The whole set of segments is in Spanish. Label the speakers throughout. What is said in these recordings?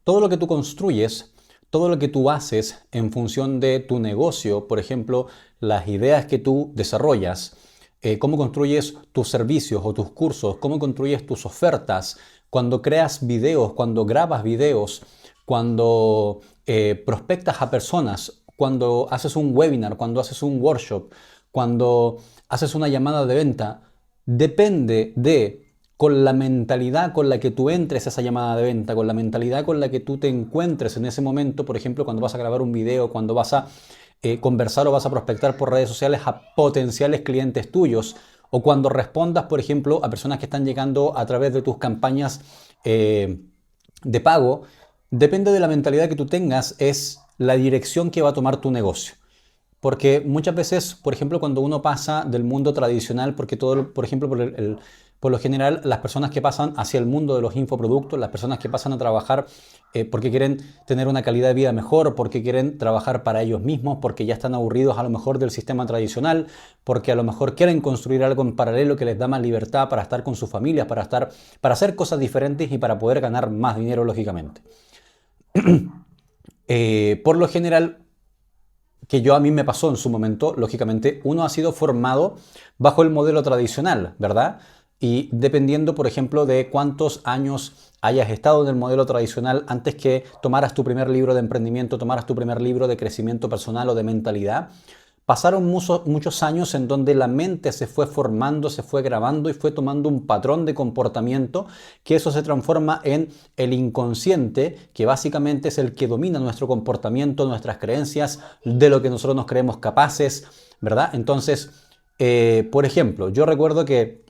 Speaker 1: todo lo que tú construyes, todo lo que tú haces en función de tu negocio, por ejemplo, las ideas que tú desarrollas, cómo construyes tus servicios o tus cursos, cómo construyes tus ofertas, cuando creas videos, cuando grabas videos, cuando prospectas a personas, cuando haces un webinar, cuando haces un workshop, cuando haces una llamada de venta, depende de con la mentalidad con la que tú entres a esa llamada de venta, con la mentalidad con la que tú te encuentres en ese momento, por ejemplo, cuando vas a grabar un video, cuando vas a conversar o vas a prospectar por redes sociales a potenciales clientes tuyos, o cuando respondas, por ejemplo, a personas que están llegando a través de tus campañas de pago, depende de la mentalidad que tú tengas, es la dirección que va a tomar tu negocio. Porque muchas veces, por ejemplo, cuando uno pasa del mundo tradicional, porque todo, por ejemplo, por lo general, las personas que pasan hacia el mundo de los infoproductos, las personas que pasan a trabajar porque quieren tener una calidad de vida mejor, porque quieren trabajar para ellos mismos, porque ya están aburridos a lo mejor del sistema tradicional, porque a lo mejor quieren construir algo en paralelo que les da más libertad para estar con sus familias, para hacer cosas diferentes y para poder ganar más dinero, lógicamente. Por lo general, que a mí me pasó en su momento, lógicamente, uno ha sido formado bajo el modelo tradicional, ¿verdad? Y dependiendo, por ejemplo, de cuántos años hayas estado en el modelo tradicional antes que tomaras tu primer libro de emprendimiento, tomaras tu primer libro de crecimiento personal o de mentalidad, pasaron muchos años en donde la mente se fue formando, se fue grabando y fue tomando un patrón de comportamiento que eso se transforma en el inconsciente, que básicamente es el que domina nuestro comportamiento, nuestras creencias, de lo que nosotros nos creemos capaces, ¿verdad? Entonces, por ejemplo, yo recuerdo que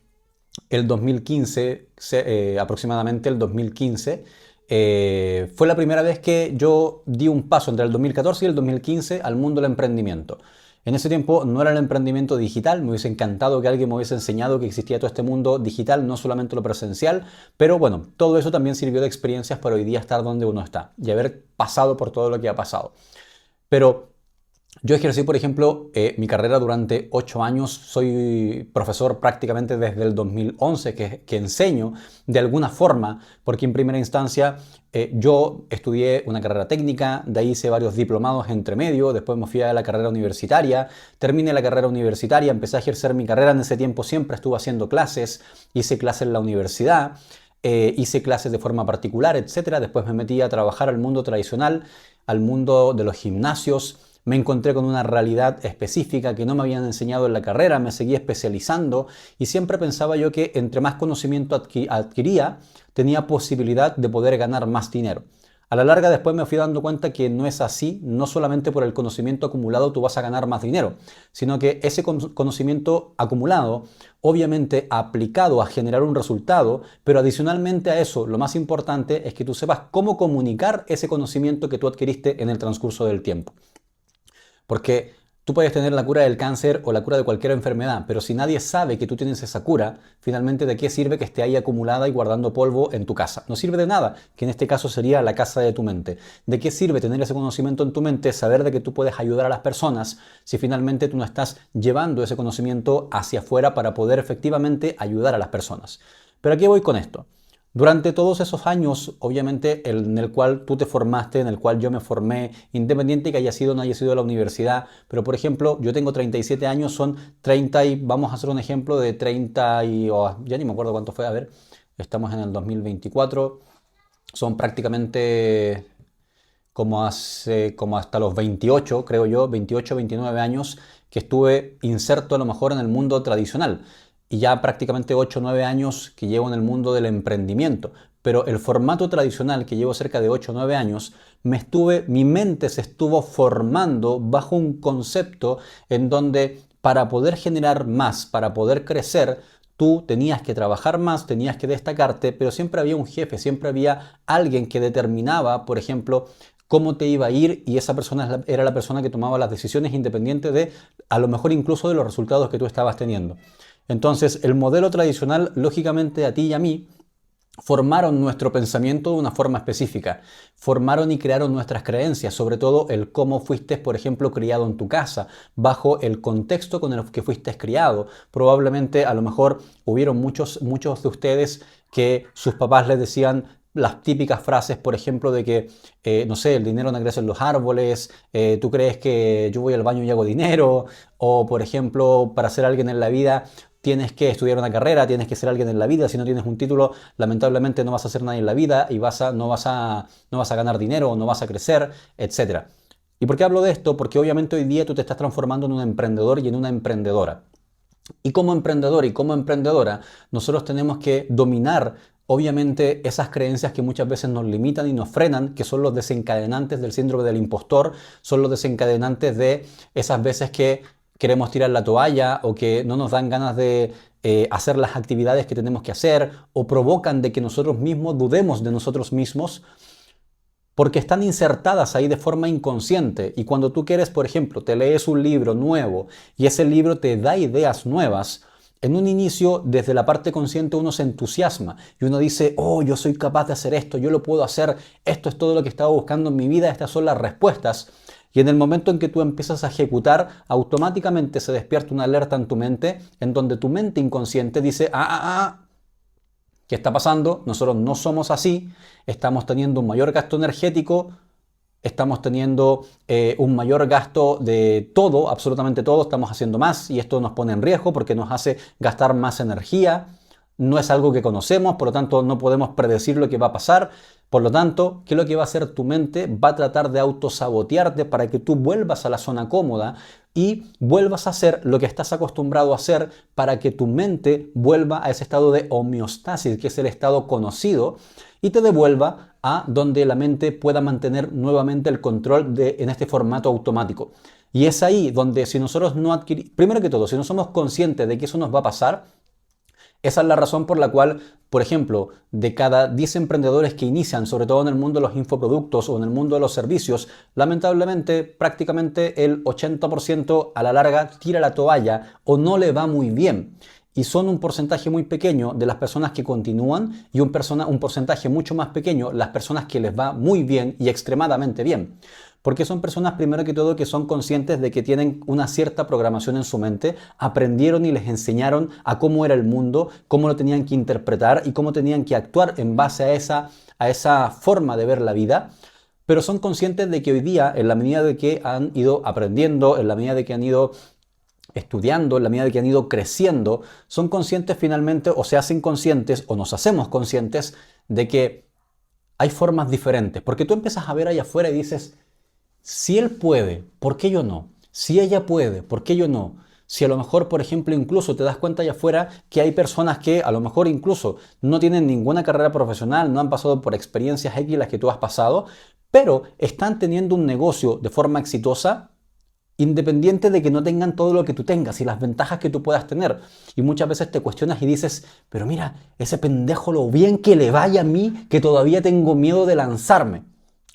Speaker 1: el 2015, aproximadamente el 2015, fue la primera vez que yo di un paso entre el 2014 y el 2015 al mundo del emprendimiento. En ese tiempo no era el emprendimiento digital, me hubiese encantado que alguien me hubiese enseñado que existía todo este mundo digital, no solamente lo presencial, pero bueno, todo eso también sirvió de experiencias para hoy día estar donde uno está y haber pasado por todo lo que ha pasado. Pero yo ejercí, por ejemplo, mi carrera durante 8 años. Soy profesor prácticamente desde el 2011 que enseño de alguna forma, porque en primera instancia yo estudié una carrera técnica, de ahí hice varios diplomados entre medio, después me fui a la carrera universitaria, terminé la carrera universitaria, empecé a ejercer mi carrera. En ese tiempo siempre estuve haciendo clases, hice clases en la universidad. Hice clases de forma particular, etcétera. Después me metí a trabajar al mundo tradicional, al mundo de los gimnasios. Me encontré con una realidad específica que no me habían enseñado en la carrera, me seguí especializando y siempre pensaba yo que entre más conocimiento adquiría, tenía posibilidad de poder ganar más dinero. A la larga después me fui dando cuenta que no es así, no solamente por el conocimiento acumulado tú vas a ganar más dinero, sino que ese conocimiento acumulado, obviamente aplicado a generar un resultado, pero adicionalmente a eso, lo más importante es que tú sepas cómo comunicar ese conocimiento que tú adquiriste en el transcurso del tiempo. Porque tú puedes tener la cura del cáncer o la cura de cualquier enfermedad, pero si nadie sabe que tú tienes esa cura, finalmente ¿de qué sirve que esté ahí acumulada y guardando polvo en tu casa? No sirve de nada, que en este caso sería la casa de tu mente. ¿De qué sirve tener ese conocimiento en tu mente, saber de que tú puedes ayudar a las personas si finalmente tú no estás llevando ese conocimiento hacia afuera para poder efectivamente ayudar a las personas? Pero ¿a qué voy con esto? Durante todos esos años, obviamente, en el cual tú te formaste, en el cual yo me formé, independiente que haya sido o no haya sido la universidad, pero por ejemplo, yo tengo 37 años, son 30 y vamos a hacer un ejemplo de 30 y, ya ni me acuerdo cuánto fue, a ver, estamos en el 2024, son prácticamente como hasta los 28, creo yo, 28, 29 años que estuve inserto a lo mejor en el mundo tradicional y ya prácticamente 8 o 9 años que llevo en el mundo del emprendimiento. Pero el formato tradicional que llevo cerca de 8 o 9 años, mi mente se estuvo formando bajo un concepto en donde para poder generar más, para poder crecer, tú tenías que trabajar más, tenías que destacarte, pero siempre había un jefe, siempre había alguien que determinaba, por ejemplo, cómo te iba a ir y esa persona era la persona que tomaba las decisiones independientes de, a lo mejor incluso de los resultados que tú estabas teniendo. Entonces, el modelo tradicional, lógicamente a ti y a mí, formaron nuestro pensamiento de una forma específica, formaron y crearon nuestras creencias, sobre todo el cómo fuiste, por ejemplo, criado en tu casa, bajo el contexto con el que fuiste criado. Probablemente, a lo mejor, hubieron muchos de ustedes que sus papás les decían, las típicas frases, por ejemplo, de que, no sé, el dinero no crece en los árboles, tú crees que yo voy al baño y hago dinero, o por ejemplo, para ser alguien en la vida tienes que estudiar una carrera, tienes que ser alguien en la vida, si no tienes un título, lamentablemente no vas a ser nadie en la vida y no vas a ganar dinero, no vas a crecer, etcétera. ¿Y por qué hablo de esto? Porque obviamente hoy día tú te estás transformando en un emprendedor y en una emprendedora. Y como emprendedor y como emprendedora, nosotros tenemos que dominar, obviamente, esas creencias que muchas veces nos limitan y nos frenan, que son los desencadenantes del síndrome del impostor, son los desencadenantes de esas veces que queremos tirar la toalla o que no nos dan ganas de hacer las actividades que tenemos que hacer o provocan de que nosotros mismos dudemos de nosotros mismos porque están insertadas ahí de forma inconsciente. Y cuando tú quieres, por ejemplo, te lees un libro nuevo y ese libro te da ideas nuevas, en un inicio, desde la parte consciente, uno se entusiasma y uno dice, oh, yo soy capaz de hacer esto, yo lo puedo hacer, esto es todo lo que estaba buscando en mi vida, estas son las respuestas. Y en el momento en que tú empiezas a ejecutar, automáticamente se despierta una alerta en tu mente, en donde tu mente inconsciente dice, ¿qué está pasando? Nosotros no somos así, estamos teniendo un mayor gasto energético, estamos teniendo un mayor gasto de todo, absolutamente todo, estamos haciendo más y esto nos pone en riesgo porque nos hace gastar más energía. No es algo que conocemos, por lo tanto no podemos predecir lo que va a pasar. Por lo tanto, ¿qué es lo que va a hacer tu mente? Va a tratar de autosabotearte para que tú vuelvas a la zona cómoda y vuelvas a hacer lo que estás acostumbrado a hacer para que tu mente vuelva a ese estado de homeostasis, que es el estado conocido, y te devuelva a donde la mente pueda mantener nuevamente el control en este formato automático. Y es ahí donde si nosotros no adquirimos, primero que todo, si no somos conscientes de que eso nos va a pasar, esa es la razón por la cual, por ejemplo, de cada 10 emprendedores que inician, sobre todo en el mundo de los infoproductos o en el mundo de los servicios, lamentablemente prácticamente el 80% a la larga tira la toalla o no le va muy bien. Y son un porcentaje muy pequeño de las personas que continúan y un porcentaje mucho más pequeño las personas que les va muy bien y extremadamente bien. Porque son personas, primero que todo, que son conscientes de que tienen una cierta programación en su mente, aprendieron y les enseñaron a cómo era el mundo, cómo lo tenían que interpretar y cómo tenían que actuar en base a esa forma de ver la vida. Pero son conscientes de que hoy día, en la medida de que han ido aprendiendo, en la medida de que han ido estudiando, en la medida de que han ido creciendo, son conscientes finalmente o se hacen conscientes o nos hacemos conscientes de que hay formas diferentes. Porque tú empiezas a ver allá afuera y dices, si él puede, ¿por qué yo no? Si ella puede, ¿por qué yo no? Si a lo mejor, por ejemplo, incluso te das cuenta allá afuera que hay personas que a lo mejor incluso no tienen ninguna carrera profesional, no han pasado por experiencias X las que tú has pasado, pero están teniendo un negocio de forma exitosa, independiente de que no tengan todo lo que tú tengas y las ventajas que tú puedas tener. Y muchas veces te cuestionas y dices, pero mira, ese pendejo lo bien que le vaya a mí, que todavía tengo miedo de lanzarme.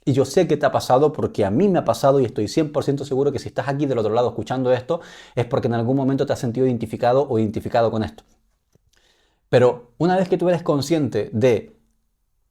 Speaker 1: Y yo sé que te ha pasado porque a mí me ha pasado y estoy 100% seguro que si estás aquí del otro lado escuchando esto es porque en algún momento te has sentido identificado o identificado con esto. Pero una vez que tú eres consciente de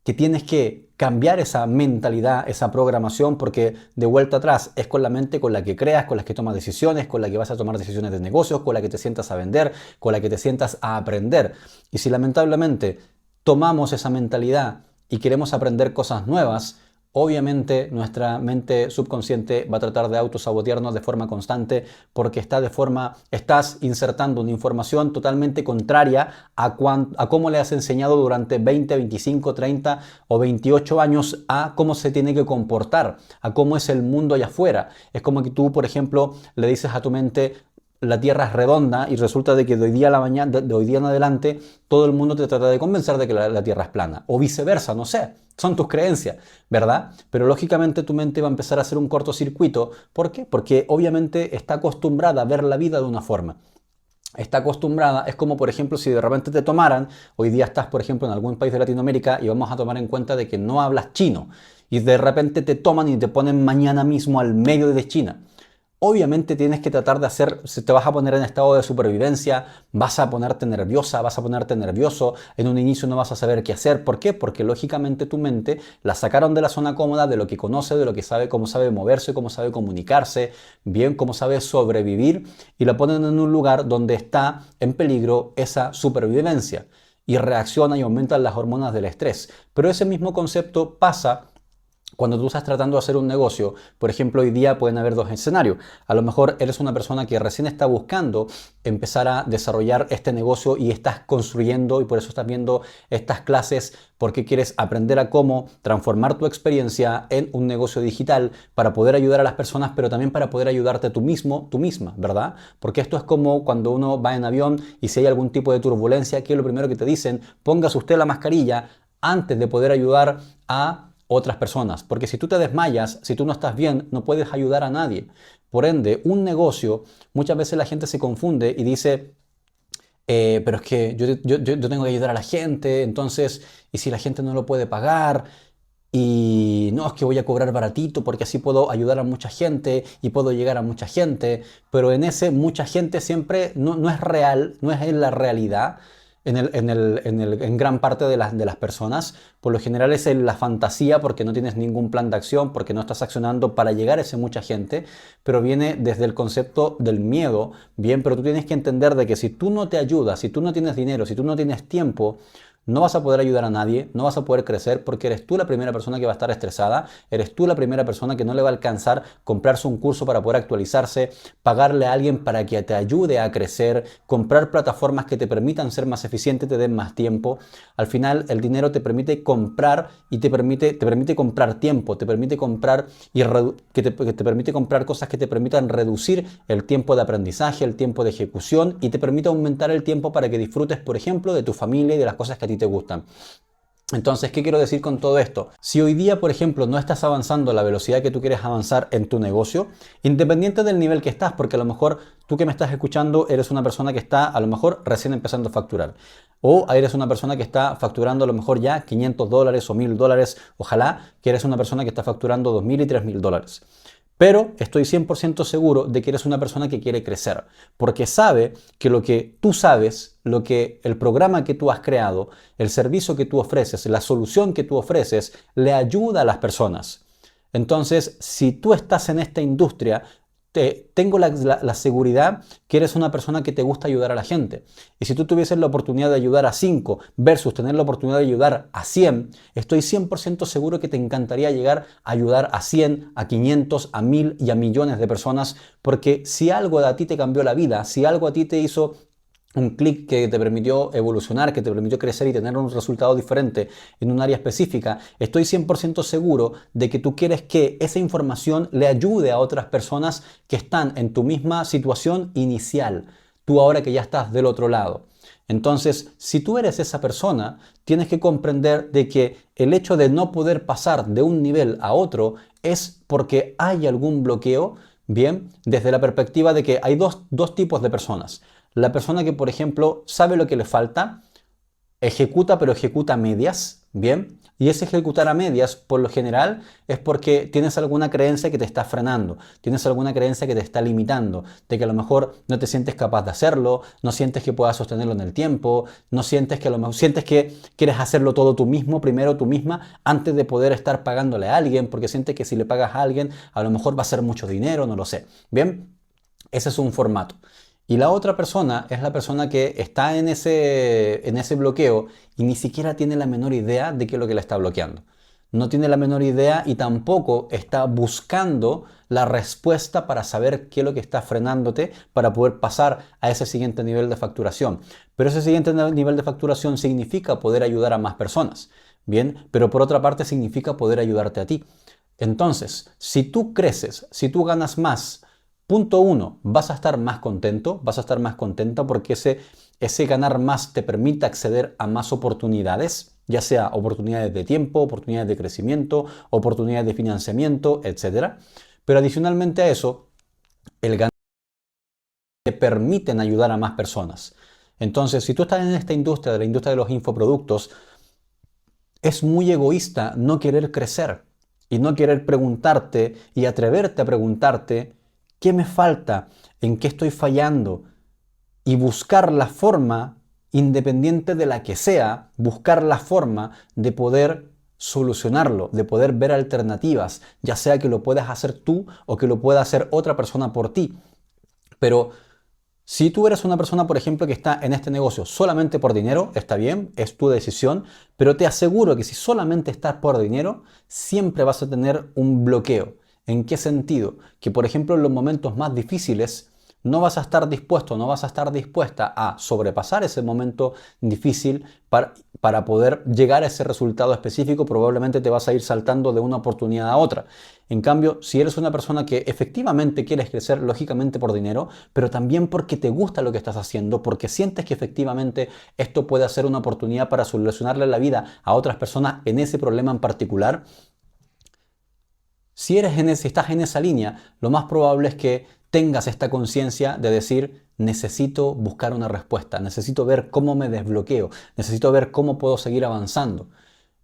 Speaker 1: que tienes que cambiar esa mentalidad, esa programación, porque de vuelta atrás es con la mente con la que creas, con la que tomas decisiones, con la que vas a tomar decisiones de negocios, con la que te sientas a vender, con la que te sientas a aprender. Y si lamentablemente tomamos esa mentalidad y queremos aprender cosas nuevas, obviamente nuestra mente subconsciente va a tratar de autosabotearnos de forma constante porque estás insertando una información totalmente contraria a cómo le has enseñado durante 20, 25, 30 o 28 años a cómo se tiene que comportar, a cómo es el mundo allá afuera. Es como que tú, por ejemplo, le dices a tu mente, la Tierra es redonda y resulta de que de hoy día en adelante todo el mundo te trata de convencer de que la Tierra es plana o viceversa, no sé, son tus creencias, ¿verdad? Pero lógicamente tu mente va a empezar a hacer un cortocircuito. ¿Por qué? Porque obviamente está acostumbrada a ver la vida de una forma. Está acostumbrada, es como por ejemplo si de repente te tomaran, hoy día estás por ejemplo en algún país de Latinoamérica y vamos a tomar en cuenta de que no hablas chino y de repente te toman y te ponen mañana mismo al medio de China. Obviamente tienes que tratar de te vas a poner en estado de supervivencia, vas a ponerte nerviosa, vas a ponerte nervioso, en un inicio no vas a saber qué hacer. ¿Por qué? Porque lógicamente tu mente la sacaron de la zona cómoda, de lo que conoce, de lo que sabe, cómo sabe moverse, cómo sabe comunicarse, bien, cómo sabe sobrevivir y la ponen en un lugar donde está en peligro esa supervivencia. y reacciona y aumentan las hormonas del estrés. Pero ese mismo concepto pasa cuando tú estás tratando de hacer un negocio. Por ejemplo, hoy día pueden haber dos escenarios. A lo mejor eres una persona que recién está buscando empezar a desarrollar este negocio y estás construyendo, y por eso estás viendo estas clases, porque quieres aprender a cómo transformar tu experiencia en un negocio digital para poder ayudar a las personas, pero también para poder ayudarte tú mismo, tú misma, ¿verdad? Porque esto es como cuando uno va en avión y si hay algún tipo de turbulencia, ¿qué es lo primero que te dicen? Póngase usted la mascarilla antes de poder ayudar a otras personas, porque si tú te desmayas, si tú no estás bien, no puedes ayudar a nadie. Por ende, un negocio, muchas veces la gente se confunde y dice, pero es que yo tengo que ayudar a la gente, entonces, ¿y si la gente no lo puede pagar? Y no, es que voy a cobrar baratito porque así puedo ayudar a mucha gente y puedo llegar a mucha gente, pero en ese mucha gente siempre no es real, no es en la realidad. En gran parte de las personas, por lo general es en la fantasía porque no tienes ningún plan de acción, porque no estás accionando para llegar a esa mucha gente, pero viene desde el concepto del miedo, bien, pero tú tienes que entender de que si tú no te ayudas, si tú no tienes dinero, si tú no tienes tiempo, no vas a poder ayudar a nadie, no vas a poder crecer porque eres tú la primera persona que va a estar estresada, eres tú la primera persona que no le va a alcanzar comprarse un curso para poder actualizarse, pagarle a alguien para que te ayude a crecer, comprar plataformas que te permitan ser más eficiente, te den más tiempo. Al final el dinero te permite comprar y te permite comprar tiempo, te permite comprar que te permite comprar cosas que te permitan reducir el tiempo de aprendizaje, el tiempo de ejecución y te permite aumentar el tiempo para que disfrutes, por ejemplo, de tu familia y de las cosas que a ti te gustan. Entonces, ¿qué quiero decir con todo esto? Si hoy día, por ejemplo, no estás avanzando a la velocidad que tú quieres avanzar en tu negocio, independiente del nivel que estás, porque a lo mejor tú que me estás escuchando eres una persona que está a lo mejor recién empezando a facturar, o eres una persona que está facturando a lo mejor ya $500 o $1000, ojalá que eres una persona que está facturando 2000 y 3000 dólares. Pero estoy 100% seguro de que eres una persona que quiere crecer, porque sabe que lo que tú sabes, lo que el programa que tú has creado, el servicio que tú ofreces, la solución que tú ofreces, le ayuda a las personas. Entonces, si tú estás en esta industria, tengo la seguridad que eres una persona que te gusta ayudar a la gente. Y si tú tuvieses la oportunidad de ayudar a 5 versus tener la oportunidad de ayudar a 100, estoy 100% seguro que te encantaría llegar a ayudar a 100, a 500, a 1000 y a millones de personas, porque si algo a ti te cambió la vida, si algo a ti te hizo un clic que te permitió evolucionar, que te permitió crecer y tener un resultado diferente en un área específica, estoy 100% seguro de que tú quieres que esa información le ayude a otras personas que están en tu misma situación inicial, tú ahora que ya estás del otro lado. Entonces, si tú eres esa persona, tienes que comprender de que el hecho de no poder pasar de un nivel a otro es porque hay algún bloqueo, bien, desde la perspectiva de que hay dos tipos de personas. La persona que, por ejemplo, sabe lo que le falta, ejecuta, pero ejecuta a medias, ¿bien? Y ese ejecutar a medias, por lo general, es porque tienes alguna creencia que te está frenando, tienes alguna creencia que te está limitando, de que a lo mejor no te sientes capaz de hacerlo, no sientes que puedas sostenerlo en el tiempo, no sientes que a lo mejor sientes que quieres hacerlo todo tú mismo, primero tú misma, antes de poder estar pagándole a alguien, porque sientes que si le pagas a alguien, a lo mejor va a ser mucho dinero, no lo sé. ¿Bien? Ese es un formato. Y la otra persona es la persona que está en ese bloqueo y ni siquiera tiene la menor idea de qué es lo que la está bloqueando. No tiene la menor idea y tampoco está buscando la respuesta para saber qué es lo que está frenándote para poder pasar a ese siguiente nivel de facturación. Pero ese siguiente nivel de facturación significa poder ayudar a más personas. Bien, pero por otra parte significa poder ayudarte a ti. Entonces, si tú creces, si tú ganas más, punto uno, vas a estar más contento, vas a estar más contenta porque ese ganar más te permite acceder a más oportunidades, ya sea oportunidades de tiempo, oportunidades de crecimiento, oportunidades de financiamiento, etc. Pero adicionalmente a eso, el ganar te permiten ayudar a más personas. Entonces, si tú estás en esta industria, de la industria de los infoproductos, es muy egoísta no querer crecer y no querer preguntarte y atreverte a preguntarte qué me falta, en qué estoy fallando y buscar la forma, independiente de la que sea, buscar la forma de poder solucionarlo, de poder ver alternativas, ya sea que lo puedas hacer tú o que lo pueda hacer otra persona por ti. Pero Si tú eres una persona, por ejemplo, que está en este negocio solamente por dinero, está bien, es tu decisión, pero te aseguro que si solamente estás por dinero, siempre vas a tener un bloqueo. ¿En qué sentido? Que, por ejemplo, en los momentos más difíciles, no vas a estar dispuesto, no vas a estar dispuesta a sobrepasar ese momento difícil para poder llegar a ese resultado específico. Probablemente te vas a ir saltando de una oportunidad a otra. En cambio, si eres una persona que efectivamente quieres crecer, lógicamente por dinero, pero también porque te gusta lo que estás haciendo, porque sientes que efectivamente esto puede ser una oportunidad para solucionarle la vida a otras personas en ese problema en particular, si estás en esa línea, lo más probable es que tengas esta conciencia de decir, necesito buscar una respuesta, necesito ver cómo me desbloqueo, necesito ver cómo puedo seguir avanzando.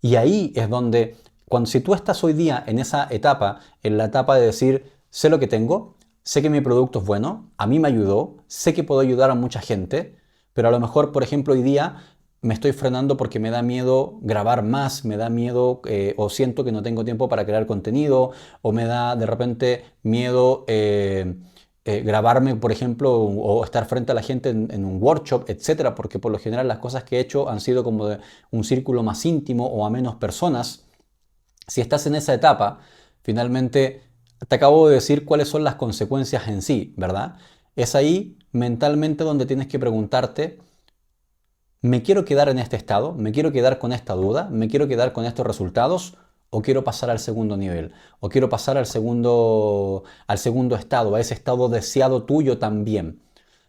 Speaker 1: Y ahí es donde, si tú estás hoy día en esa etapa, en la etapa de decir, sé lo que tengo, sé que mi producto es bueno, a mí me ayudó, sé que puedo ayudar a mucha gente, pero a lo mejor, por ejemplo, hoy día me estoy frenando porque me da miedo grabar más, me da miedo o siento que no tengo tiempo para crear contenido, o me da de repente miedo grabarme, por ejemplo, o estar frente a la gente en un workshop, etcétera, porque por lo general las cosas que he hecho han sido como de un círculo más íntimo o a menos personas. Si estás en esa etapa, finalmente te acabo de decir cuáles son las consecuencias en sí, ¿verdad? Es ahí mentalmente donde tienes que preguntarte, ¿me quiero quedar en este estado? ¿Me quiero quedar con esta duda? ¿Me quiero quedar con estos resultados? ¿O quiero pasar al segundo nivel? ¿O quiero pasar al segundo estado, a ese estado deseado tuyo también?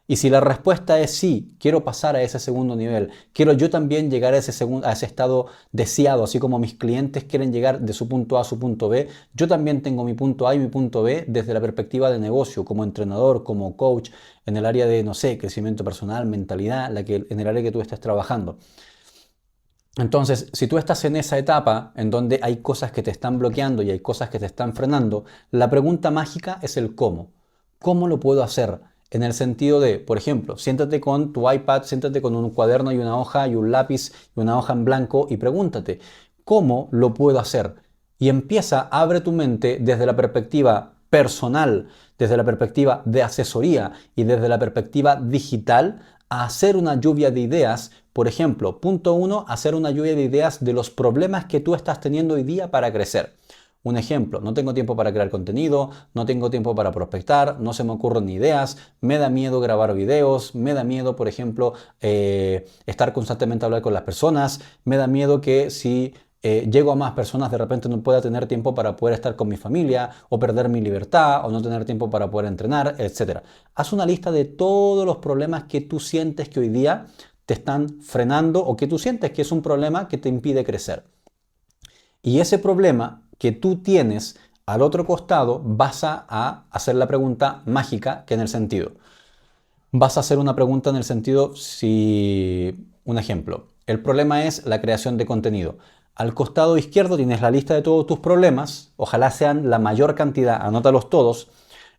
Speaker 1: Y si la respuesta es sí, quiero pasar a ese segundo nivel, quiero yo también llegar a ese estado deseado, así como mis clientes quieren llegar de su punto A a su punto B, yo también tengo mi punto A y mi punto B desde la perspectiva de negocio, como entrenador, como coach, en el área de, no sé, crecimiento personal, mentalidad, en el área que tú estés trabajando. Entonces, si tú estás en esa etapa en donde hay cosas que te están bloqueando y hay cosas que te están frenando, la pregunta mágica es el cómo. ¿Cómo lo puedo hacer? En el sentido de, por ejemplo, siéntate con tu iPad, siéntate con un cuaderno y una hoja y un lápiz y una hoja en blanco y pregúntate, ¿cómo lo puedo hacer? Y abre tu mente desde la perspectiva personal, desde la perspectiva de asesoría y desde la perspectiva digital a hacer una lluvia de ideas. Por ejemplo, punto uno, hacer una lluvia de ideas de los problemas que tú estás teniendo hoy día para crecer. Un ejemplo, no tengo tiempo para crear contenido, no tengo tiempo para prospectar, no se me ocurren ni ideas, me da miedo grabar videos, me da miedo, por ejemplo, estar constantemente a hablar con las personas, me da miedo que si llego a más personas de repente no pueda tener tiempo para poder estar con mi familia, o perder mi libertad, o no tener tiempo para poder entrenar, etc. Haz una lista de todos los problemas que tú sientes que hoy día te están frenando o que tú sientes que es un problema que te impide crecer. Y ese problema que tú tienes al otro costado, vas a hacer la pregunta mágica que en el sentido. Vas a hacer una pregunta en el sentido, un ejemplo, el problema es la creación de contenido. Al costado izquierdo tienes la lista de todos tus problemas, ojalá sean la mayor cantidad, anótalos todos.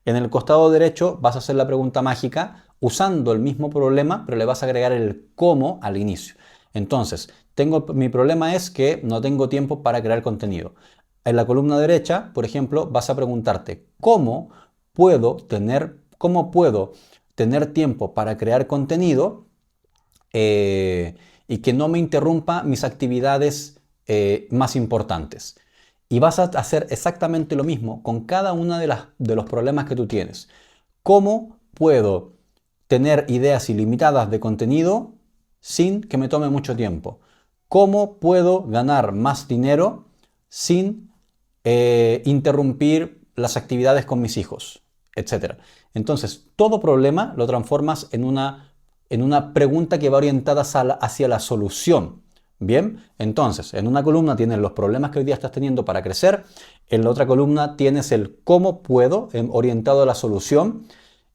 Speaker 1: En el costado derecho vas a hacer la pregunta mágica usando el mismo problema, pero le vas a agregar el cómo al inicio. Entonces, mi problema es que no tengo tiempo para crear contenido. En la columna derecha, por ejemplo, vas a preguntarte cómo puedo tener tiempo para crear contenido y que no me interrumpa mis actividades más importantes. Y vas a hacer exactamente lo mismo con cada uno de los problemas que tú tienes. ¿Cómo puedo tener ideas ilimitadas de contenido sin que me tome mucho tiempo? ¿Cómo puedo ganar más dinero sin interrumpir las actividades con mis hijos? Etcétera. Entonces, todo problema lo transformas en una pregunta que va orientada hacia la solución. Bien, entonces, en una columna tienes los problemas que hoy día estás teniendo para crecer, en la otra columna tienes el cómo puedo, orientado a la solución,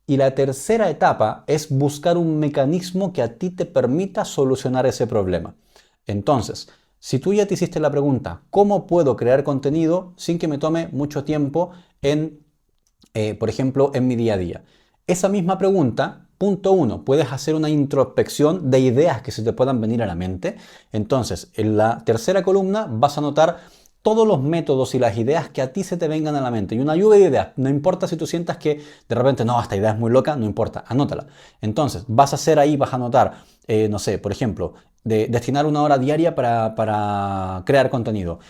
Speaker 1: y la tercera etapa es buscar un mecanismo que a ti te permita solucionar ese problema. Entonces, si tú ya te hiciste la pregunta, ¿cómo puedo crear contenido sin que me tome mucho tiempo por ejemplo, en mi día a día? Esa misma pregunta, punto uno, puedes hacer una introspección de ideas que se te puedan venir a la mente. Entonces, en la tercera columna vas a anotar todos los métodos y las ideas que a ti se te vengan a la mente. Y una lluvia de ideas, no importa si tú sientas que de repente, no, esta idea es muy loca, no importa, anótala. Entonces, vas a hacer ahí, vas a anotar, no sé, por ejemplo, destinar 1 hora diaria para crear contenido,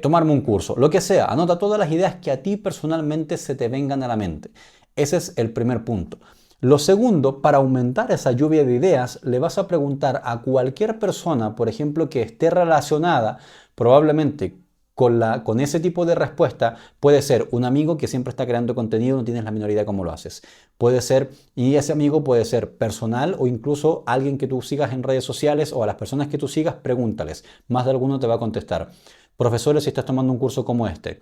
Speaker 1: tomarme un curso, lo que sea, anota todas las ideas que a ti personalmente se te vengan a la mente. Ese es el primer punto. Lo segundo, para aumentar esa lluvia de ideas, le vas a preguntar a cualquier persona, por ejemplo, que esté relacionada probablemente con ese tipo de respuesta. Puede ser un amigo que siempre está creando contenido, no tienes la menor idea cómo lo haces. Puede ser, y ese amigo puede ser personal o incluso alguien que tú sigas en redes sociales, o a las personas que tú sigas, pregúntales. Más de alguno te va a contestar. Profesores, si estás tomando un curso como este,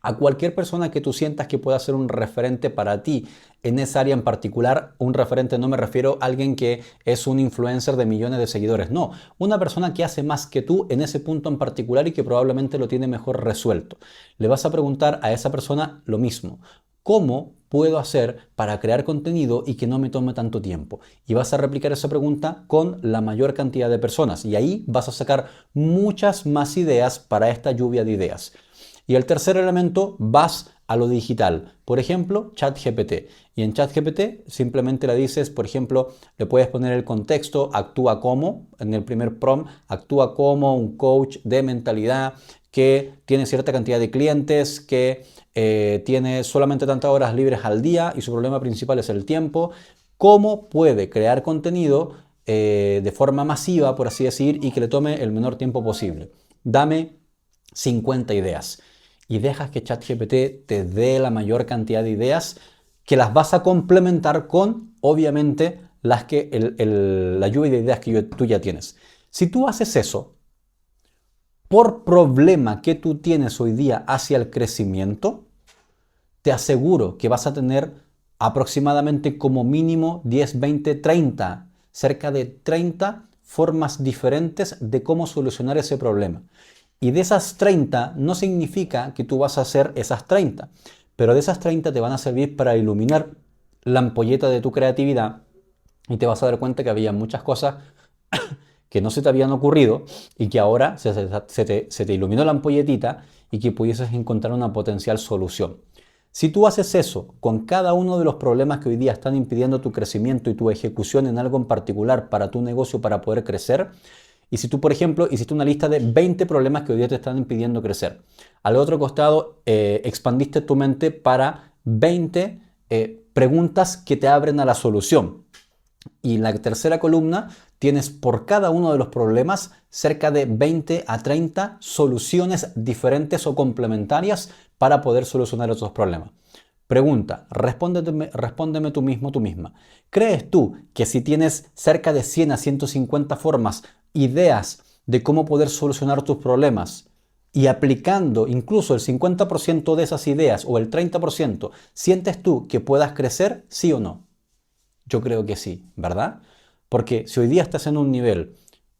Speaker 1: a cualquier persona que tú sientas que pueda ser un referente para ti en esa área en particular. Un referente, no me refiero a alguien que es un influencer de millones de seguidores, no, una persona que hace más que tú en ese punto en particular y que probablemente lo tiene mejor resuelto. Le vas a preguntar a esa persona lo mismo: ¿cómo puedo hacer para crear contenido y que no me tome tanto tiempo? Y vas a replicar esa pregunta con la mayor cantidad de personas, y ahí vas a sacar muchas más ideas para esta lluvia de ideas. Y el tercer elemento, vas a lo digital. Por ejemplo, ChatGPT. Y en ChatGPT simplemente le dices, por ejemplo, le puedes poner el contexto: actúa como, en el primer prompt, actúa como un coach de mentalidad que tiene cierta cantidad de clientes, que tiene solamente tantas horas libres al día y su problema principal es el tiempo. ¿Cómo puede crear contenido de forma masiva, por así decir, y que le tome el menor tiempo posible? Dame 50 ideas. Y dejas que ChatGPT te dé la mayor cantidad de ideas, que las vas a complementar con, obviamente, la lluvia de ideas que tú ya tienes. Si tú haces eso, por problema que tú tienes hoy día hacia el crecimiento, te aseguro que vas a tener aproximadamente como mínimo 10, 20, 30, cerca de 30 formas diferentes de cómo solucionar ese problema. Y de esas 30 no significa que tú vas a hacer esas 30, pero de esas 30 te van a servir para iluminar la ampolleta de tu creatividad, y te vas a dar cuenta que había muchas cosas que no se te habían ocurrido y que ahora se te iluminó la ampolletita y que pudieses encontrar una potencial solución. Si tú haces eso con cada uno de los problemas que hoy día están impidiendo tu crecimiento y tu ejecución en algo en particular para tu negocio, para poder crecer, y si tú, por ejemplo, hiciste una lista de 20 problemas que hoy día te están impidiendo crecer, al otro costado expandiste tu mente para 20 preguntas que te abren a la solución. Y en la tercera columna tienes por cada uno de los problemas cerca de 20 a 30 soluciones diferentes o complementarias para poder solucionar esos problemas. Pregunta, respóndeme tú mismo, tú misma. ¿Crees tú que si tienes cerca de 100 a 150 formas, ideas de cómo poder solucionar tus problemas, y aplicando incluso el 50% de esas ideas o el 30%, sientes tú que puedas crecer, sí o no? Yo creo que sí, ¿verdad? Porque si hoy día estás en un nivel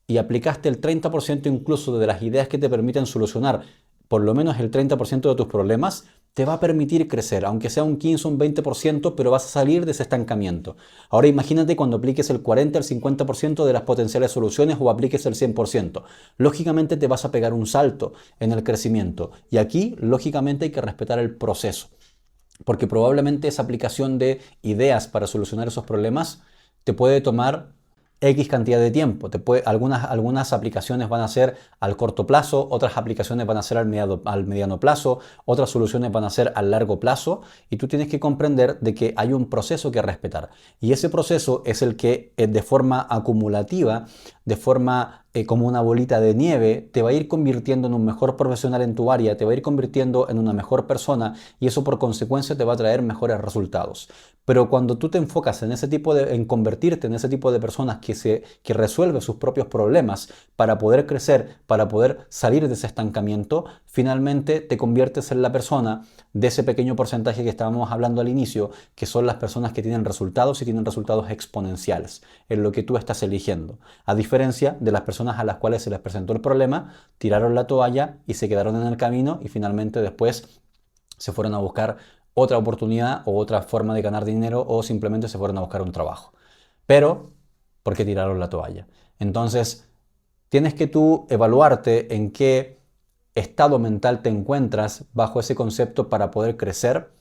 Speaker 1: y aplicaste el 30% incluso de las ideas que te permiten solucionar por lo menos el 30% de tus problemas, te va a permitir crecer, aunque sea un 15 o un 20%, pero vas a salir de ese estancamiento. Ahora imagínate cuando apliques el 40, el 50% de las potenciales soluciones, o apliques el 100%. Lógicamente te vas a pegar un salto en el crecimiento, y aquí lógicamente hay que respetar el proceso. Porque probablemente esa aplicación de ideas para solucionar esos problemas te puede tomar X cantidad de tiempo. Algunas aplicaciones van a ser al corto plazo, otras aplicaciones van a ser al mediano plazo, otras soluciones van a ser al largo plazo, y tú tienes que comprender de que hay un proceso que respetar. Y ese proceso es el que de forma acumulativa, de forma como una bolita de nieve, te va a ir convirtiendo en un mejor profesional en tu área, te va a ir convirtiendo en una mejor persona, y eso por consecuencia te va a traer mejores resultados. Pero cuando tú te enfocas en convertirte en ese tipo de personas que resuelve sus propios problemas para poder crecer, para poder salir de ese estancamiento, finalmente te conviertes en la persona de ese pequeño porcentaje que estábamos hablando al inicio, que son las personas que tienen resultados, y tienen resultados exponenciales en lo que tú estás eligiendo. A diferencia de las personas a las cuales se les presentó el problema, tiraron la toalla y se quedaron en el camino, y finalmente después se fueron a buscar otra oportunidad o otra forma de ganar dinero, o simplemente se fueron a buscar un trabajo. Pero, ¿por qué tiraron la toalla? Entonces, tienes que tú evaluarte en qué estado mental te encuentras bajo ese concepto para poder crecer.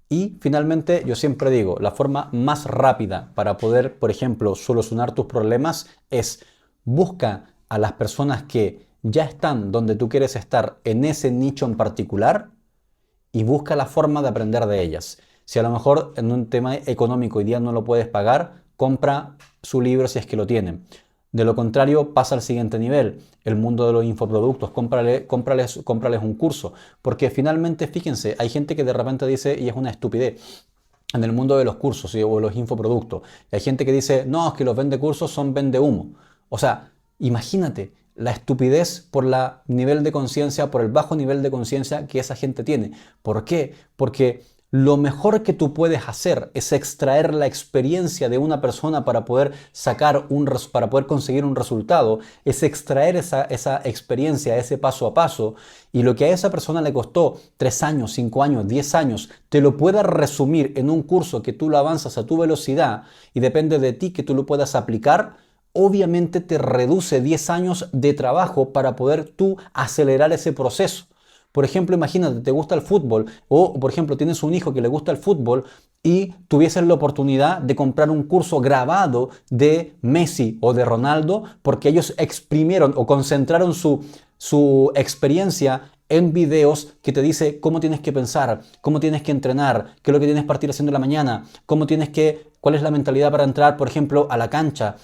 Speaker 1: Y finalmente, yo siempre digo, la forma más rápida para poder, por ejemplo, solucionar tus problemas es busca a las personas que ya están donde tú quieres estar en ese nicho en particular y busca la forma de aprender de ellas. Si a lo mejor en un tema económico hoy día no lo puedes pagar, compra su libro si es que lo tienen. De lo contrario, pasa al siguiente nivel, el mundo de los infoproductos, cómprales un curso, porque finalmente, fíjense, hay gente que de repente dice, y es una estupidez, en el mundo de los cursos, ¿sí? O los infoproductos, hay gente que dice, no, es que los vende cursos son vende humo. O sea, imagínate la estupidez por el nivel de conciencia, por el bajo nivel de conciencia que esa gente tiene. ¿Por qué? Porque lo mejor que tú puedes hacer es extraer la experiencia de una persona para poder para poder conseguir un resultado, es extraer esa experiencia, ese paso a paso, y lo que a esa persona le costó 3 años, 5 años, 10 años, te lo pueda resumir en un curso que tú lo avanzas a tu velocidad y depende de ti que tú lo puedas aplicar. Obviamente te reduce 10 años de trabajo para poder tú acelerar ese proceso. Por ejemplo, imagínate, te gusta el fútbol o, por ejemplo, tienes un hijo que le gusta el fútbol y tuvieses la oportunidad de comprar un curso grabado de Messi o de Ronaldo porque ellos exprimieron o concentraron su experiencia en videos que te dice cómo tienes que pensar, cómo tienes que entrenar, qué es lo que tienes que partir haciendo en la mañana, cuál es la mentalidad para entrar, por ejemplo, a la cancha,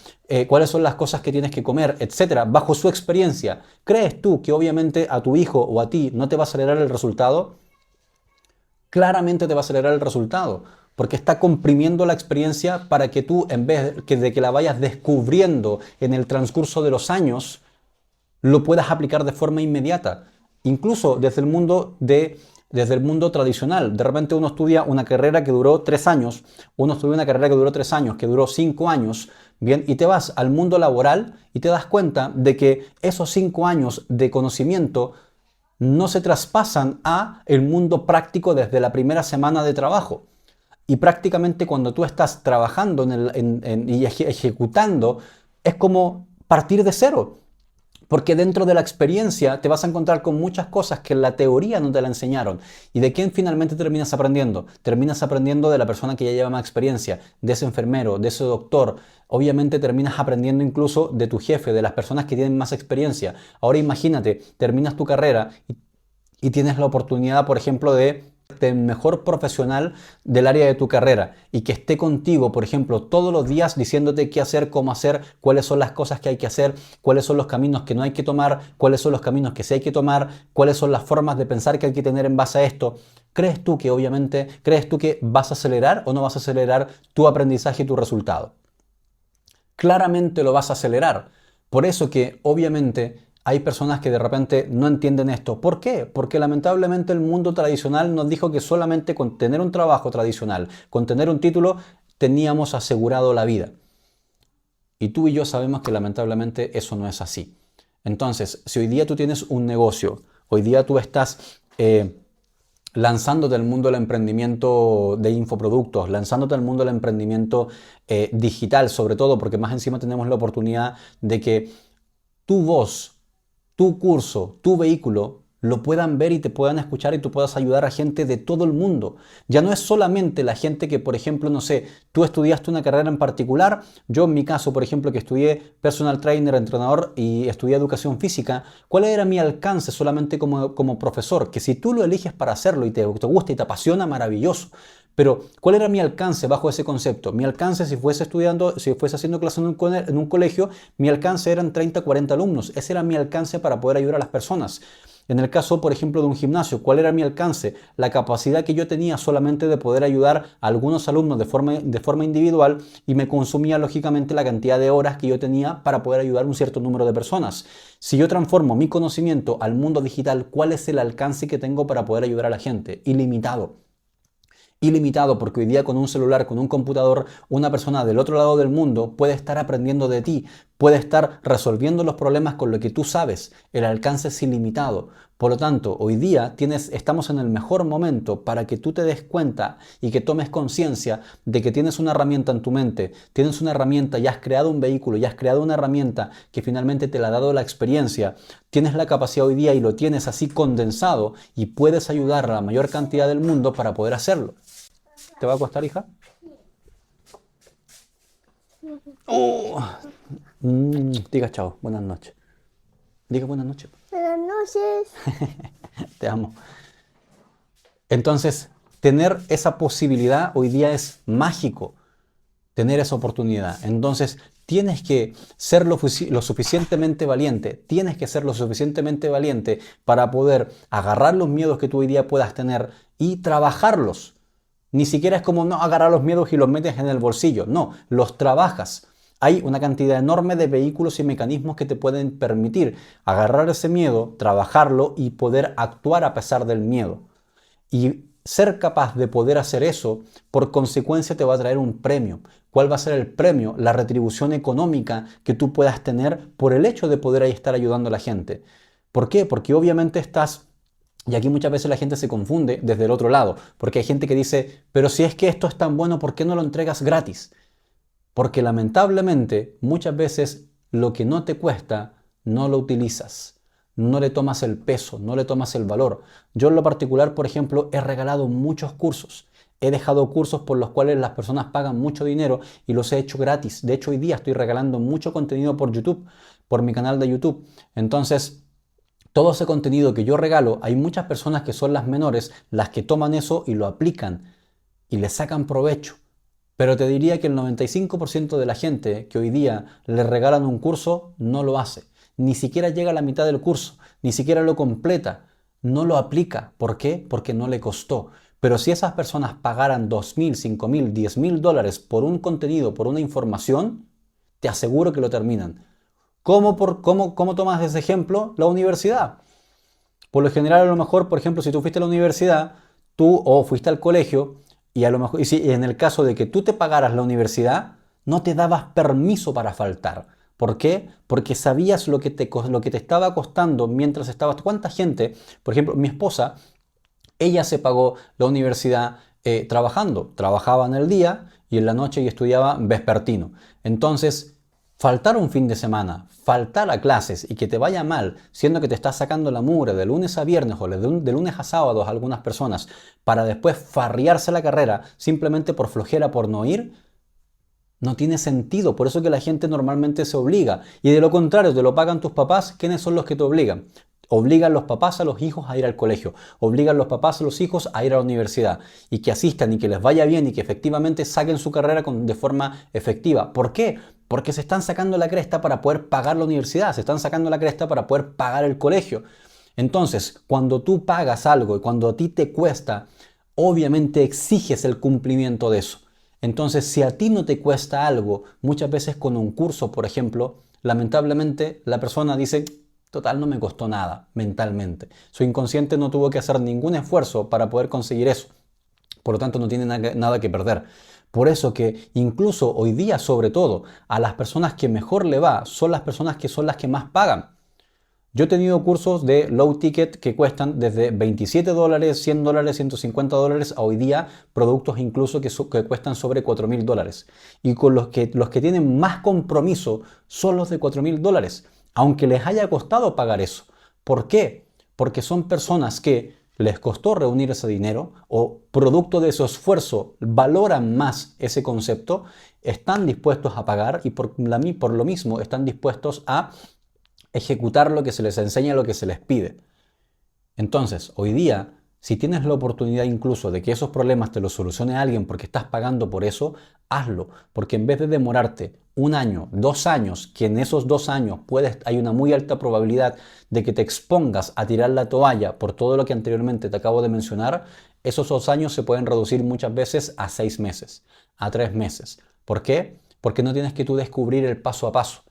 Speaker 1: cuáles son las cosas que tienes que comer, etcétera, bajo su experiencia. ¿Crees tú que obviamente a tu hijo o a ti no te va a acelerar el resultado? Claramente te va a acelerar el resultado, porque está comprimiendo la experiencia para que tú, en vez de que la vayas descubriendo en el transcurso de los años, lo puedas aplicar de forma inmediata. Incluso desde el mundo tradicional. De repente uno estudia una carrera que duró 3 años, uno estudia una carrera que duró 3 años, que duró 5 años, bien, y te vas al mundo laboral y te das cuenta de que esos 5 años de conocimiento no se traspasan a el mundo práctico desde la primera semana de trabajo. Y prácticamente cuando tú estás trabajando y ejecutando, es como partir de cero. Porque dentro de la experiencia te vas a encontrar con muchas cosas que en la teoría no te la enseñaron. ¿Y de quién finalmente terminas aprendiendo? Terminas aprendiendo de la persona que ya lleva más experiencia, de ese enfermero, de ese doctor. Obviamente terminas aprendiendo incluso de tu jefe, de las personas que tienen más experiencia. Ahora imagínate, terminas tu carrera y tienes la oportunidad, por ejemplo, de el mejor profesional del área de tu carrera y que esté contigo, por ejemplo, todos los días diciéndote qué hacer, cómo hacer, cuáles son las cosas que hay que hacer, cuáles son los caminos que no hay que tomar, cuáles son los caminos que sí hay que tomar, cuáles son las formas de pensar que hay que tener en base a esto. ¿Crees tú que vas a acelerar o no vas a acelerar tu aprendizaje y tu resultado? Claramente lo vas a acelerar. Por eso que obviamente hay personas que de repente no entienden esto. ¿Por qué? Porque lamentablemente el mundo tradicional nos dijo que solamente con tener un trabajo tradicional, con tener un título, teníamos asegurado la vida. Y tú y yo sabemos que lamentablemente eso no es así. Entonces, si hoy día tú tienes un negocio, hoy día tú estás lanzándote al mundo del emprendimiento de infoproductos, lanzándote al mundo del emprendimiento digital, sobre todo porque más encima tenemos la oportunidad de que tu voz, tu curso, tu vehículo, lo puedan ver y te puedan escuchar y tú puedas ayudar a gente de todo el mundo. Ya no es solamente la gente que, por ejemplo, no sé, tú estudiaste una carrera en particular. Yo en mi caso, por ejemplo, que estudié personal trainer, entrenador y estudié educación física, ¿cuál era mi alcance solamente como profesor? Que si tú lo eliges para hacerlo y te gusta y te apasiona, maravilloso. Pero, ¿cuál era mi alcance bajo ese concepto? Mi alcance, si fuese haciendo clase en un colegio, mi alcance eran 30, 40 alumnos. Ese era mi alcance para poder ayudar a las personas. En el caso, por ejemplo, de un gimnasio, ¿cuál era mi alcance? La capacidad que yo tenía solamente de poder ayudar a algunos alumnos de forma individual y me consumía lógicamente la cantidad de horas que yo tenía para poder ayudar a un cierto número de personas. Si yo transformo mi conocimiento al mundo digital, ¿cuál es el alcance que tengo para poder ayudar a la gente? Ilimitado. Ilimitado, porque hoy día con un celular, con un computador, una persona del otro lado del mundo puede estar aprendiendo de ti. puede estar resolviendo los problemas con lo que tú sabes. El alcance es ilimitado. Por lo tanto, hoy día estamos en el mejor momento para que tú te des cuenta y que tomes conciencia de que tienes una herramienta en tu mente, tienes una herramienta y has creado un vehículo, y has creado una herramienta que finalmente te la ha dado la experiencia. Tienes la capacidad hoy día y lo tienes así condensado y puedes ayudar a la mayor cantidad del mundo para poder hacerlo. ¿Te va a costar, hija? Oh. Diga chao, buenas noches. Diga buenas noches.
Speaker 2: Buenas noches.
Speaker 1: Te amo. Entonces, tener esa posibilidad hoy día es mágico, tener esa oportunidad. Entonces, tienes que ser lo suficientemente valiente, tienes que ser lo suficientemente valiente para poder agarrar los miedos que tú hoy día puedas tener y trabajarlos. Ni siquiera es como no agarrar los miedos y los metes en el bolsillo, no, los trabajas. Hay una cantidad enorme de vehículos y mecanismos que te pueden permitir agarrar ese miedo, trabajarlo y poder actuar a pesar del miedo. Y ser capaz de poder hacer eso, por consecuencia te va a traer un premio. ¿Cuál va a ser el premio? La retribución económica que tú puedas tener por el hecho de poder ahí estar ayudando a la gente. ¿Por qué? Porque obviamente y aquí muchas veces la gente se confunde desde el otro lado, porque hay gente que dice, pero si es que esto es tan bueno, ¿por qué no lo entregas gratis? Porque lamentablemente muchas veces lo que no te cuesta no lo utilizas, no le tomas el peso, no le tomas el valor. Yo en lo particular, por ejemplo, he regalado muchos cursos. He dejado cursos por los cuales las personas pagan mucho dinero y los he hecho gratis. De hecho, hoy día estoy regalando mucho contenido por YouTube, por mi canal de YouTube. Entonces, todo ese contenido que yo regalo, hay muchas personas que son las menores, las que toman eso y lo aplican y le sacan provecho. Pero te diría que el 95% de la gente que hoy día le regalan un curso no lo hace. Ni siquiera llega a la mitad del curso, ni siquiera lo completa, no lo aplica. ¿Por qué? Porque no le costó. Pero si esas personas pagaran 2.000, 5.000, 10.000 dólares por un contenido, por una información, te aseguro que lo terminan. ¿Cómo tomas ese ejemplo? La universidad. Por lo general, a lo mejor, por ejemplo, si tú fuiste a la universidad, o fuiste al colegio, y a lo mejor, y si en el caso de que tú te pagaras la universidad, no te dabas permiso para faltar. ¿Por qué? Porque sabías lo que te estaba costando mientras estabas. ¿Cuánta gente? Por ejemplo, mi esposa, ella se pagó la universidad trabajando. Trabajaba en el día y en la noche y estudiaba vespertino. Entonces, faltar un fin de semana, faltar a clases y que te vaya mal, siendo que te estás sacando la mugre de lunes a viernes o de lunes a sábados a algunas personas, para después farriarse la carrera simplemente por flojera, por no ir, no tiene sentido. Por eso que la gente normalmente se obliga. Y de lo contrario, te lo pagan tus papás, ¿quiénes son los que te obligan? Obligan los papás a los hijos a ir al colegio, obligan los papás a los hijos a ir a la universidad y que asistan y que les vaya bien y que efectivamente saquen su carrera de forma efectiva. ¿Por qué? Porque se están sacando la cresta para poder pagar la universidad, se están sacando la cresta para poder pagar el colegio. Entonces, cuando tú pagas algo y cuando a ti te cuesta, obviamente exiges el cumplimiento de eso. Entonces, si a ti no te cuesta algo, muchas veces con un curso, por ejemplo, lamentablemente la persona dice, total, no me costó nada mentalmente. Su inconsciente no tuvo que hacer ningún esfuerzo para poder conseguir eso. Por lo tanto, no tiene nada que perder. Por eso que incluso hoy día, sobre todo, a las personas que mejor le va, son las personas que son las que más pagan. Yo he tenido cursos de low ticket que cuestan desde 27 dólares, 100 dólares, 150 dólares a hoy día productos incluso que cuestan sobre 4.000 dólares. Y con los que tienen más compromiso son los de 4.000 dólares, aunque les haya costado pagar eso. ¿Por qué? Porque son personas que les costó reunir ese dinero o producto de su esfuerzo valoran más ese concepto, están dispuestos a pagar y por lo mismo están dispuestos a ejecutar lo que se les enseña, lo que se les pide. Entonces, hoy día, si tienes la oportunidad incluso de que esos problemas te los solucione alguien porque estás pagando por eso, hazlo. Porque en vez de demorarte 1 año, 2 años, que en esos 2 años hay una muy alta probabilidad de que te expongas a tirar la toalla por todo lo que anteriormente te acabo de mencionar, esos 2 años se pueden reducir muchas veces a 6 meses, a 3 meses. ¿Por qué? Porque no tienes que tú descubrir el paso a paso.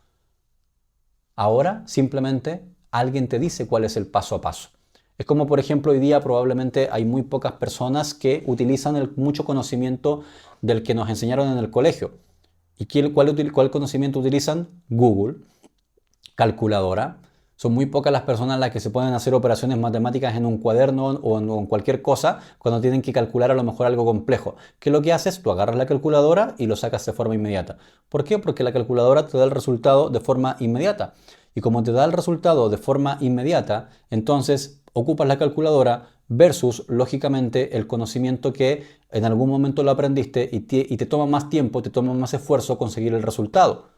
Speaker 1: Ahora simplemente alguien te dice cuál es el paso a paso. Es como, por ejemplo, hoy día probablemente hay muy pocas personas que utilizan el mucho conocimiento del que nos enseñaron en el colegio. ¿Y cuál conocimiento utilizan? Google, calculadora. Son muy pocas las personas las que se pueden hacer operaciones matemáticas en un cuaderno o en cualquier cosa cuando tienen que calcular a lo mejor algo complejo. ¿Qué es lo que haces? Tú agarras la calculadora y lo sacas de forma inmediata. ¿Por qué? Porque la calculadora te da el resultado de forma inmediata. Y como te da el resultado de forma inmediata, entonces ocupas la calculadora versus, lógicamente, el conocimiento que en algún momento lo aprendiste y te toma más tiempo, te toma más esfuerzo conseguir el resultado.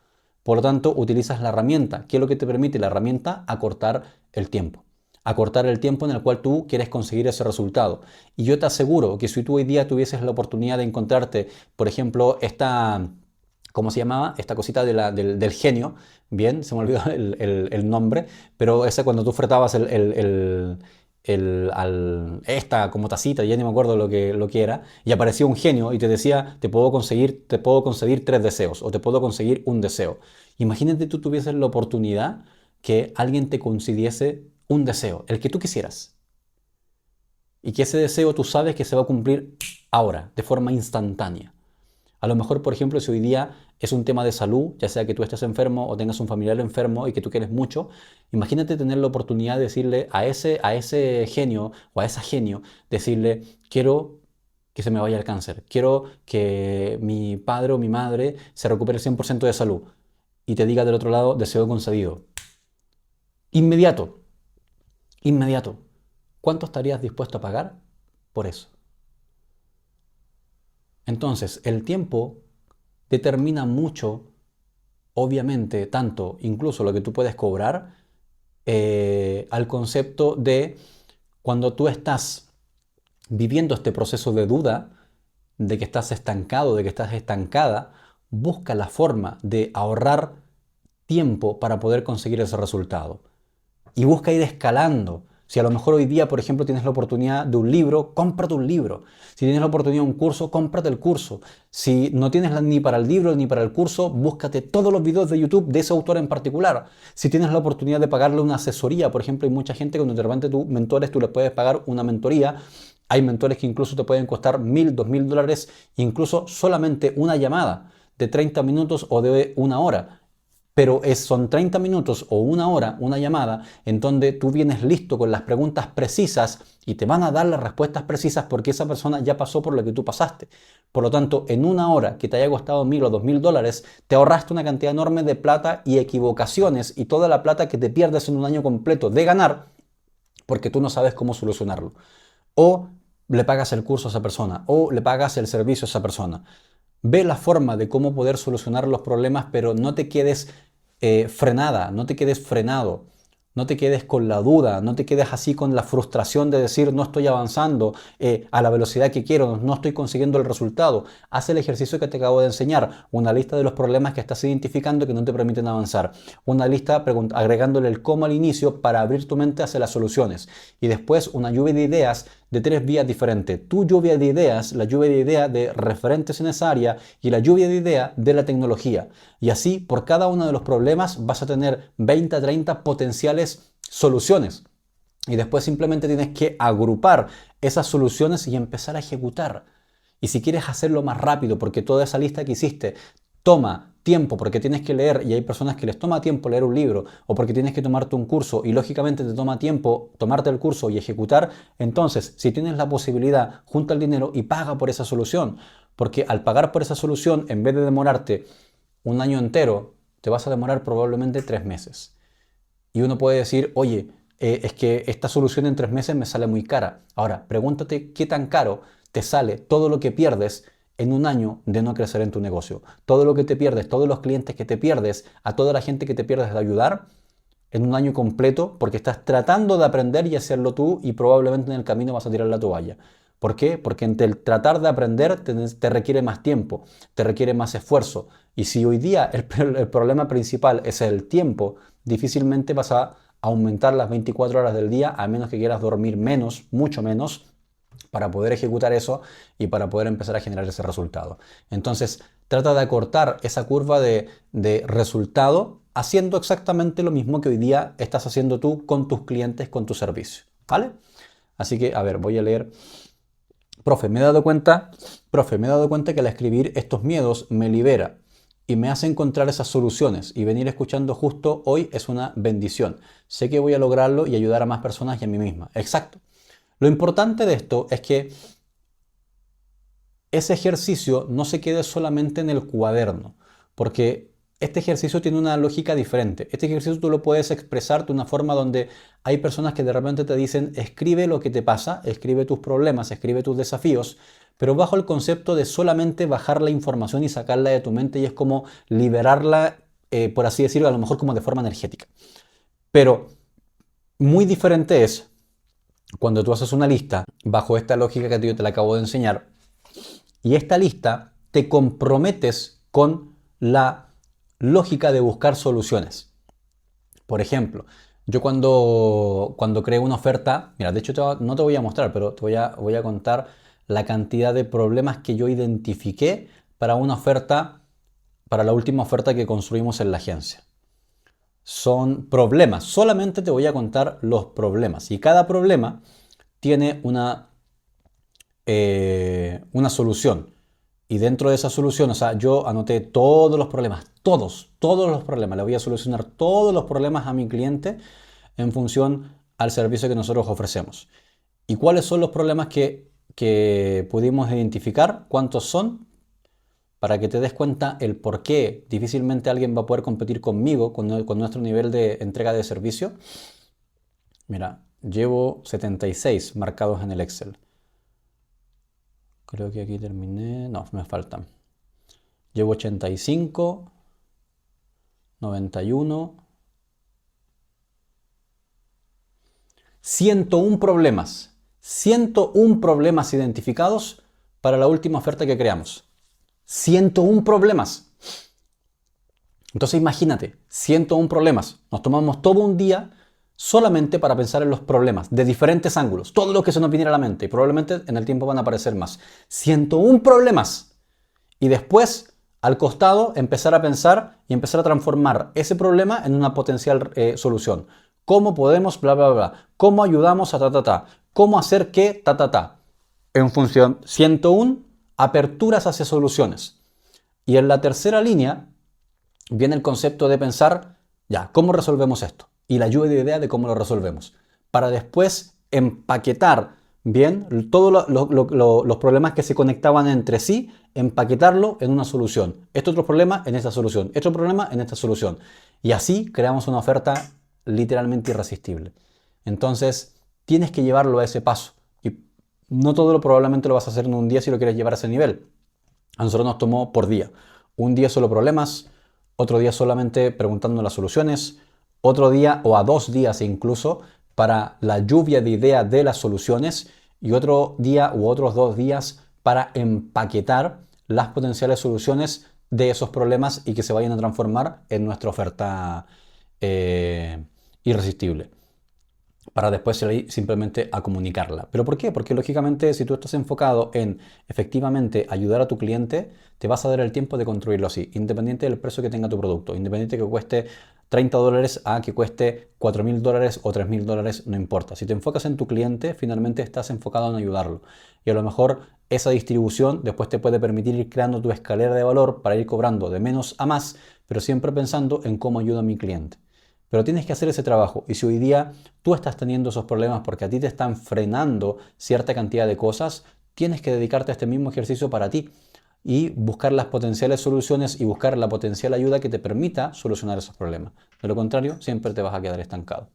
Speaker 1: Por lo tanto, utilizas la herramienta. ¿Qué es lo que te permite la herramienta? Acortar el tiempo. Acortar el tiempo en el cual tú quieres conseguir ese resultado. Y yo te aseguro que si tú hoy día tuvieses la oportunidad de encontrarte, por ejemplo, ¿cómo se llamaba? Esta cosita del genio. Bien, se me olvidó el nombre, pero esa cuando tú fretabas esta como tacita, ya ni me acuerdo lo que era, y aparecía un genio y te decía, te puedo conceder 3 deseos o te puedo conseguir un deseo. Imagínate tú tuvieses la oportunidad que alguien te concediese un deseo, el que tú quisieras, y que ese deseo tú sabes que se va a cumplir ahora, de forma instantánea. A lo mejor, por ejemplo, si hoy día es un tema de salud, ya sea que tú estés enfermo o tengas un familiar enfermo y que tú quieres mucho, imagínate tener la oportunidad de decirle a ese genio o a esa genio, decirle, quiero que se me vaya el cáncer, quiero que mi padre o mi madre se recupere 100% de salud y te diga del otro lado, deseo concedido. Inmediato, inmediato. ¿Cuánto estarías dispuesto a pagar por eso? Entonces, el tiempo determina mucho, obviamente, tanto incluso lo que tú puedes cobrar, al concepto de cuando tú estás viviendo este proceso de duda, de que estás estancado, de que estás estancada, busca la forma de ahorrar tiempo para poder conseguir ese resultado. Y busca ir escalando. Si a lo mejor hoy día, por ejemplo, tienes la oportunidad de un libro, cómprate un libro. Si tienes la oportunidad de un curso, cómprate el curso. Si no tienes ni para el libro ni para el curso, búscate todos los videos de YouTube de ese autor en particular. Si tienes la oportunidad de pagarle una asesoría, por ejemplo, hay mucha gente que cuando de repente tus mentores, tú les puedes pagar una mentoría. Hay mentores que incluso te pueden costar $1,000, $2,000, incluso solamente una llamada de 30 minutos o de una hora. Pero son 30 minutos o una hora, una llamada, en donde tú vienes listo con las preguntas precisas y te van a dar las respuestas precisas porque esa persona ya pasó por lo que tú pasaste. Por lo tanto, en una hora que te haya costado $1,000 o $2,000, te ahorraste una cantidad enorme de plata y equivocaciones y toda la plata que te pierdes en un año completo de ganar porque tú no sabes cómo solucionarlo. O le pagas el curso a esa persona o le pagas el servicio a esa persona. Ve la forma de cómo poder solucionar los problemas, pero no te quedes frenada, no te quedes frenado, no te quedes con la duda, no te quedes así con la frustración de decir no estoy avanzando a la velocidad que quiero, no estoy consiguiendo el resultado. Haz el ejercicio que te acabo de enseñar, una lista de los problemas que estás identificando que no te permiten avanzar, una lista agregándole el cómo al inicio para abrir tu mente hacia las soluciones y después una lluvia de ideas de 3 vías diferentes. Tu lluvia de ideas, la lluvia de ideas de referentes en esa área y la lluvia de ideas de la tecnología. Y así, por cada uno de los problemas vas a tener 20 a 30 potenciales soluciones. Y después simplemente tienes que agrupar esas soluciones y empezar a ejecutar. Y si quieres hacerlo más rápido, porque toda esa lista que hiciste toma tiempo porque tienes que leer y hay personas que les toma tiempo leer un libro o porque tienes que tomarte un curso y lógicamente te toma tiempo tomarte el curso y ejecutar, entonces si tienes la posibilidad, junta el dinero y paga por esa solución, porque al pagar por esa solución, en vez de demorarte un año entero, te vas a demorar probablemente 3 meses. Y uno puede decir, oye, es que esta solución en 3 meses me sale muy cara. Ahora, pregúntate qué tan caro te sale todo lo que pierdes en un año de no crecer en tu negocio. Todo lo que te pierdes, todos los clientes que te pierdes, a toda la gente que te pierdes de ayudar en un año completo porque estás tratando de aprender y hacerlo tú y probablemente en el camino vas a tirar la toalla. ¿Por qué? Porque entre el tratar de aprender te requiere más tiempo, te requiere más esfuerzo. Y si hoy día el problema principal es el tiempo, difícilmente vas a aumentar las 24 horas del día a menos que quieras dormir menos, mucho menos, para poder ejecutar eso y para poder empezar a generar ese resultado. Entonces, trata de acortar esa curva de resultado haciendo exactamente lo mismo que hoy día estás haciendo tú con tus clientes, con tu servicio. ¿Vale? Así que, a ver, voy a leer. Profe, me he dado cuenta que al escribir estos miedos me libera y me hace encontrar esas soluciones, y venir escuchando justo hoy es una bendición. Sé que voy a lograrlo y ayudar a más personas y a mí misma. Exacto. Lo importante de esto es que ese ejercicio no se quede solamente en el cuaderno, porque este ejercicio tiene una lógica diferente. Este ejercicio tú lo puedes expresar de una forma donde hay personas que de repente te dicen, escribe lo que te pasa, escribe tus problemas, escribe tus desafíos, pero bajo el concepto de solamente bajar la información y sacarla de tu mente, y es como liberarla, por así decirlo, a lo mejor como de forma energética. Pero muy diferente es cuando tú haces una lista bajo esta lógica que yo te la acabo de enseñar, y esta lista te comprometes con la lógica de buscar soluciones. Por ejemplo, yo cuando creo una oferta, mira, de hecho no te voy a mostrar, pero te voy a contar la cantidad de problemas que yo identifiqué para una oferta, para la última oferta que construimos en la agencia. Son problemas, solamente te voy a contar los problemas, y cada problema tiene una solución. Y dentro de esa solución, o sea, yo anoté todos los problemas, todos los problemas. Le voy a solucionar todos los problemas a mi cliente en función al servicio que nosotros ofrecemos. ¿Y cuáles son los problemas que pudimos identificar? ¿Cuántos son? Para que te des cuenta el por qué difícilmente alguien va a poder competir conmigo con nuestro nivel de entrega de servicio. Mira, llevo 76 marcados en el Excel. Creo que aquí terminé. No, me faltan. Llevo 85, 91, 101 problemas. 101 problemas identificados para la última oferta que creamos. 101 problemas. Entonces imagínate, 101 problemas. Nos tomamos todo un día solamente para pensar en los problemas, de diferentes ángulos, todo lo que se nos viniera a la mente, y probablemente en el tiempo van a aparecer más. 101 problemas. Y después, al costado, empezar a pensar y empezar a transformar ese problema en una potencial solución. ¿Cómo podemos, bla, bla, bla? ¿Cómo ayudamos a ta, ta, ta? ¿Cómo hacer qué, ta, ta, ta? En función, 101 aperturas hacia soluciones. Y en la tercera línea viene el concepto de pensar, ya, ¿cómo resolvemos esto? Y la lluvia de ideas de cómo lo resolvemos, para después empaquetar bien todos los problemas que se conectaban entre sí, empaquetarlo en una solución. Este otro problema en esta solución, este otro problema en esta solución. Y así creamos una oferta literalmente irresistible. Entonces, tienes que llevarlo a ese paso. Y no todo lo probablemente lo vas a hacer en un día si lo quieres llevar a ese nivel. A nosotros nos tomó por día. Un día solo problemas, otro día solamente preguntando las soluciones, otro día o a 2 días incluso para la lluvia de ideas de las soluciones, y otro día u otros 2 días para empaquetar las potenciales soluciones de esos problemas y que se vayan a transformar en nuestra oferta irresistible, para después salir simplemente a comunicarla. ¿Pero por qué? Porque lógicamente si tú estás enfocado en efectivamente ayudar a tu cliente, te vas a dar el tiempo de construirlo así, independiente del precio que tenga tu producto, independiente que cueste $30 a que cueste $4.000 o $3.000, no importa. Si te enfocas en tu cliente, finalmente estás enfocado en ayudarlo. Y a lo mejor esa distribución después te puede permitir ir creando tu escalera de valor para ir cobrando de menos a más, pero siempre pensando en cómo ayudo a mi cliente. Pero tienes que hacer ese trabajo, y si hoy día tú estás teniendo esos problemas porque a ti te están frenando cierta cantidad de cosas, tienes que dedicarte a este mismo ejercicio para ti y buscar las potenciales soluciones y buscar la potencial ayuda que te permita solucionar esos problemas. De lo contrario, siempre te vas a quedar estancado.